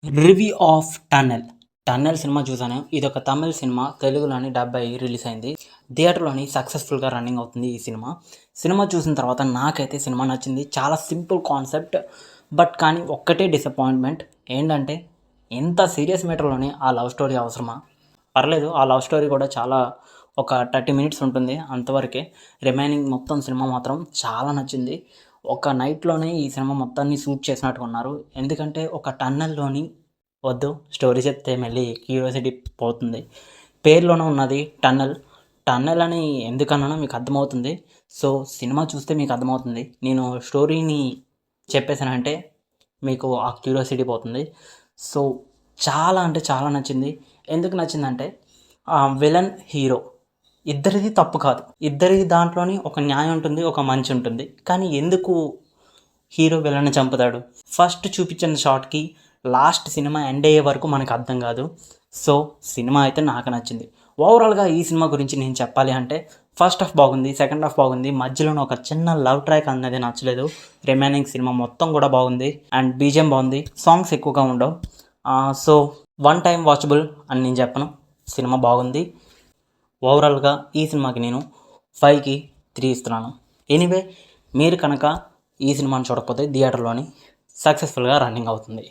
Review of tunnel cinema చూసాను. ఇదొక Tamil cinema. తెలుగులోని dub అయ్యి రిలీజ్ అయింది. థియేటర్‌లోని సక్సెస్‌ఫుల్‌గా రన్నింగ్ అవుతుంది ఈ సినిమా. సినిమా చూసిన తర్వాత నాకైతే సినిమా నచ్చింది. చాలా సింపుల్ కాన్సెప్ట్. బట్ కానీ ఒక్కటే డిసప్పాయింట్‌మెంట్ ఏంటంటే ఇంత సీరియస్ మ్యాటర్‌లోని ఆ లవ్ స్టోరీ అవసరమా? పర్లేదు, ఆ లవ్ స్టోరీ కూడా చాలా ఒక 30 మినిట్స్ ఉంటుంది అంతవరకే. రిమైనింగ్ మొత్తం సినిమా మాత్రం చాలా నచ్చింది. ఒక నైట్‌లోనే ఈ సినిమా మొత్తాన్ని షూట్ చేసినట్టుగా ఉన్నారు. ఎందుకంటే ఒక టన్నెల్‌లోని వద్దు స్టోరీ చెప్తే మళ్ళీ క్యూరియాసిటీ పోతుంది. పేరులోనే ఉన్నది టన్నెల్. టన్నెల్ అని ఎందుకన్నానో మీకు అర్థమవుతుంది. సో, సినిమా చూస్తే మీకు అర్థమవుతుంది. నేను స్టోరీని చెప్పేసానంటే మీకు ఆ క్యూరియాసిటీ పోతుంది. సో, చాలా అంటే చాలా నచ్చింది. ఎందుకు నచ్చిందంటే విలన్, హీరో ఇద్దరిది తప్పు కాదు. ఇద్దరి దాంట్లోని ఒక న్యాయం ఉంటుంది, ఒక మంచి ఉంటుంది. కానీ ఎందుకు హీరో విలన్ని చంపుతాడు? ఫస్ట్ చూపించిన షాట్‌కి లాస్ట్ సినిమా ఎండ్ అయ్యే వరకు మనకు అర్థం కాదు. సో, సినిమా అయితే నాకు నచ్చింది. ఓవరాల్‌గా ఈ సినిమా గురించి నేను చెప్పాలి అంటే ఫస్ట్ హాఫ్ బాగుంది, సెకండ్ హాఫ్ బాగుంది. మధ్యలోనే ఒక చిన్న లవ్ ట్రాక్ అన్నది నచ్చలేదు. రిమైనింగ్ సినిమా మొత్తం కూడా బాగుంది. అండ్ బీజీఎం బాగుంది. సాంగ్స్ ఎక్కువగా ఉండవు. సో, వన్ టైమ్ వాచబుల్ అని నేను చెప్పను. సినిమా బాగుంది. ఓవరాల్‌గా ఈ సినిమాకి నేను 5కి 3 ఇస్తున్నాను. ఎనీవే, మీరు కనుక ఈ సినిమాని చూడకపోతే థియేటర్‌లోని సక్సెస్‌ఫుల్‌గా రన్నింగ్ అవుతుంది.